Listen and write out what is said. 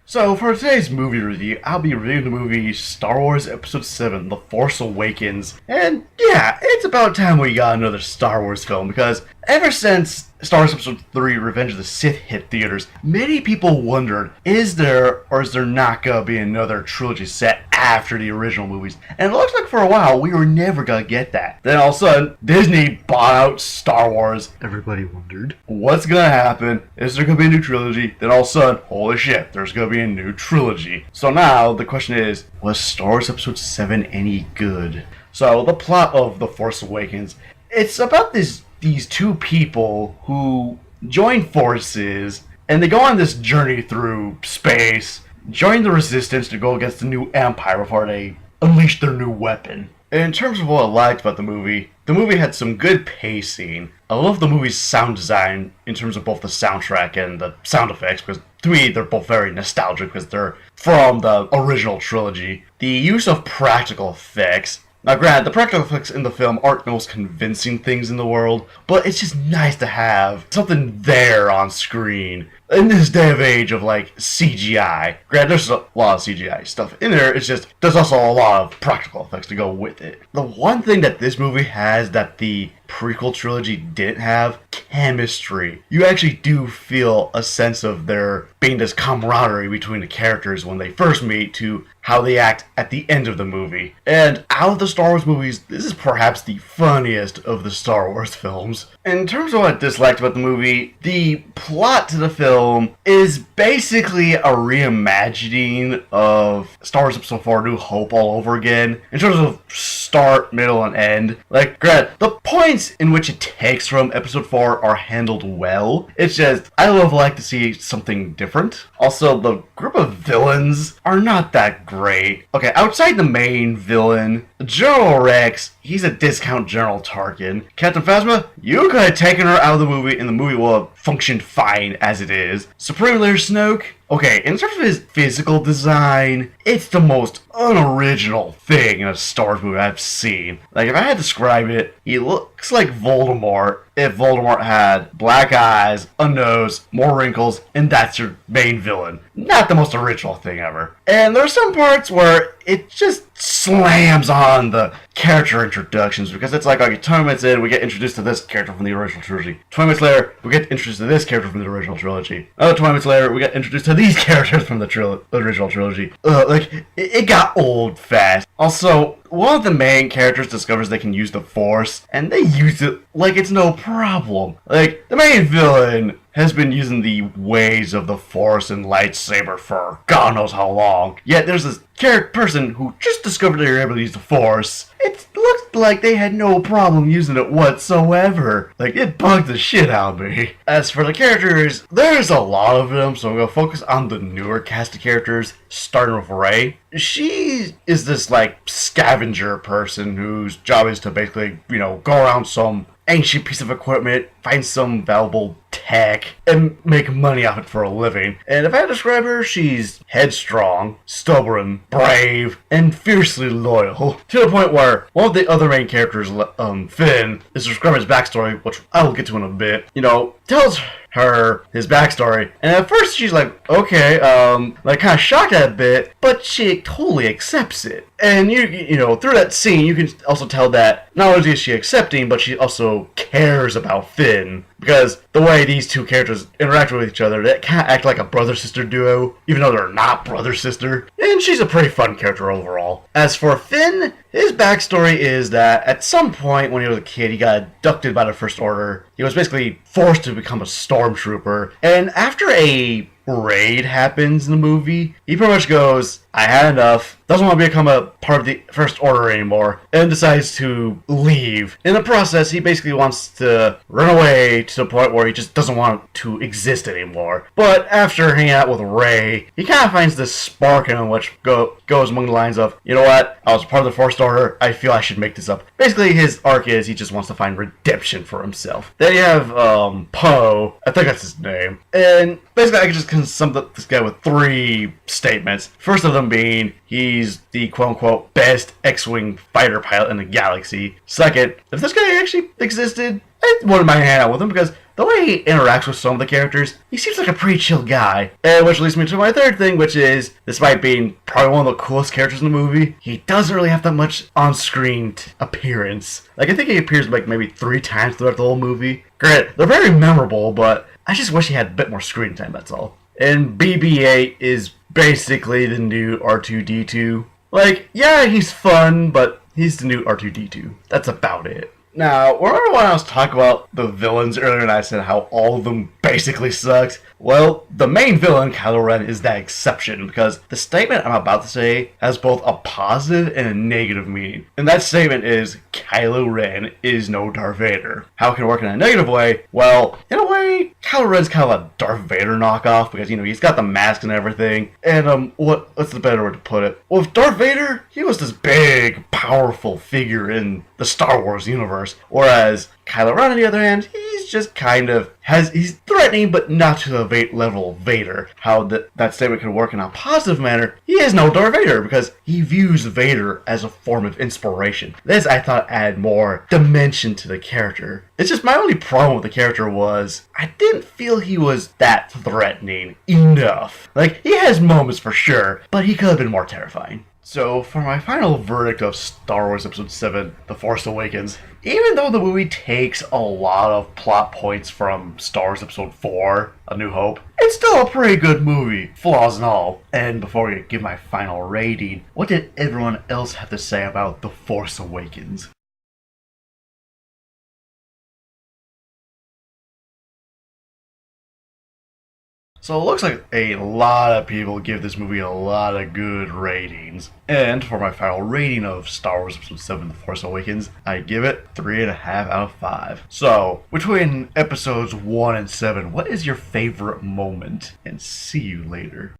So, for today's movie review, I'll be reviewing the movie Star Wars Episode 7, The Force Awakens. And yeah, it's about time we got another Star Wars film, because ever since Star Wars Episode 3, Revenge of the Sith hit theaters, many people wondered, is there or is there not gonna be another trilogy set after the original movies? And it looks like for a while, we were never gonna get that. Then all of a sudden, Disney bought out Star Wars. Everybody wondered, what's gonna happen? Is there gonna be a new trilogy? Then all of a sudden, holy shit, there's gonna be a new trilogy. So now, the question is, was Star Wars Episode 7 any good? So, the plot of The Force Awakens, it's about these two people who join forces, and they go on this journey through space, join the Resistance to go against the new Empire before they unleash their new weapon. In terms of what I liked about the movie had some good pacing. I love the movie's sound design in terms of both the soundtrack and the sound effects, because to me they're both very nostalgic because they're from the original trilogy. The use of practical effects. Now granted, the practical effects in the film aren't the most convincing things in the world, but it's just nice to have something there on screen. In this day of age of like CGI, granted there's a lot of CGI stuff in there, it's just there's also a lot of practical effects to go with it. The one thing that this movie has that the prequel trilogy didn't have, chemistry. You actually do feel a sense of there being this camaraderie between the characters when they first meet to how they act at the end of the movie. And out of the Star Wars movies, this is perhaps the funniest of the Star Wars films. In terms of what I disliked about the movie, the plot to the film is basically a reimagining of Star Wars Episode 4 New Hope all over again, in terms of start, middle, and end. Like, granted, the points in which it takes from Episode 4 are handled well. It's just, I would like to see something different. Also, the group of villains are not that great. Okay, outside the main villain, General Rex, he's a discount General Tarkin. Captain Phasma, you could have taken her out of the movie and the movie will have functioned fine as it is. Supreme Leader Snoke, okay, in terms of his physical design, it's the most unoriginal thing in a Star Wars movie I've seen. Like, if I had to describe it, he looks like Voldemort if Voldemort had black eyes, a nose, more wrinkles, and that's your main villain. Not the most original thing ever. And there's some parts where it just slams on the character introductions, because it's like, okay, 20 minutes in, we get introduced to this character from the original trilogy. 20 minutes later, we get introduced to this character from the original trilogy. Another 20 minutes later, we get introduced to these characters from the original trilogy. It got old fast. Also, one of the main characters discovers they can use the Force, and they use it like it's no problem. Like, the main villain has been using the ways of the Force and lightsaber for God knows how long. Yet there's this person who just discovered they were able to use the Force. It looked like they had no problem using it whatsoever. Like, it bugged the shit out of me. As for the characters, there's a lot of them, so I'm gonna focus on the newer cast of characters, starting with Rey. She is this, like, scavenger person whose job is to basically, go around some ancient piece of equipment, find some valuable tech, and make money off it for a living. And if I had to describe her, she's headstrong, stubborn, brave, and fiercely loyal. To the point where one of the other main characters, Finn, is describing his backstory, which I will get to in a bit, tells her his backstory, and at first she's like, okay, kind of shocked at it a bit, but she totally accepts it. And through that scene, you can also tell that not only is she accepting, but she also cares about Finn, because the way these two characters interact with each other, they kind of act like a brother-sister duo, even though they're not brother-sister. And she's a pretty fun character overall. As for Finn, his backstory is that at some point when he was a kid, he got abducted by the First Order. He was basically forced to become a stormtrooper. And after a raid happens in the movie, he pretty much goes, I had enough, doesn't want to become a part of the First Order anymore, and decides to leave. In the process, he basically wants to run away to the point where he just doesn't want to exist anymore. But after hanging out with Rey, he kind of finds this spark in him, which goes among the lines of, you know what, I was part of the First Order, I feel I should make this up. Basically, his arc is he just wants to find redemption for himself. Then you have Poe, I think that's his name, and basically I can just sum up this guy with 3 statements. First of them being, he's the quote-unquote best X-Wing fighter pilot in the galaxy. Second, if this guy actually existed, I wouldn't mind hanging out with him, because the way he interacts with some of the characters, he seems like a pretty chill guy. And which leads me to my third thing, which is, despite being probably one of the coolest characters in the movie, he doesn't really have that much on-screen appearance. Like, I think he appears like maybe 3 times throughout the whole movie. Granted, they're very memorable, but I just wish he had a bit more screen time, that's all. And BB-8 is basically the new R2-D2. Like, yeah, he's fun, but he's the new R2-D2. That's about it. Now, remember when I was talking about the villains earlier and I said how all of them basically sucked? Well, the main villain, Kylo Ren, is that exception, because the statement I'm about to say has both a positive and a negative meaning. And that statement is, Kylo Ren is no Darth Vader. How can it work in a negative way? Well, in a way, Kylo Ren's kind of a Darth Vader knockoff, because, he's got the mask and everything. And, what's the better way to put it? Well, with Darth Vader, he was this big, powerful figure in the Star Wars universe, whereas Kylo Ren, on the other hand, he's just kind of he's threatening, but not to the level of Vader. How that statement can work in a positive manner, he is no Darth Vader, because he views Vader as a form of inspiration. This, I thought, added more dimension to the character. It's just my only problem with the character was, I didn't feel he was that threatening enough. Like, he has moments for sure, but he could have been more terrifying. So, for my final verdict of Star Wars Episode 7, The Force Awakens, even though the movie takes a lot of plot points from Star Wars Episode 4, A New Hope, it's still a pretty good movie, flaws and all. And before we give my final rating, what did everyone else have to say about The Force Awakens? So it looks like a lot of people give this movie a lot of good ratings. And for my final rating of Star Wars Episode 7 The Force Awakens, I give it 3.5 out of 5. So, between episodes 1 and 7, what is your favorite moment? And see you later.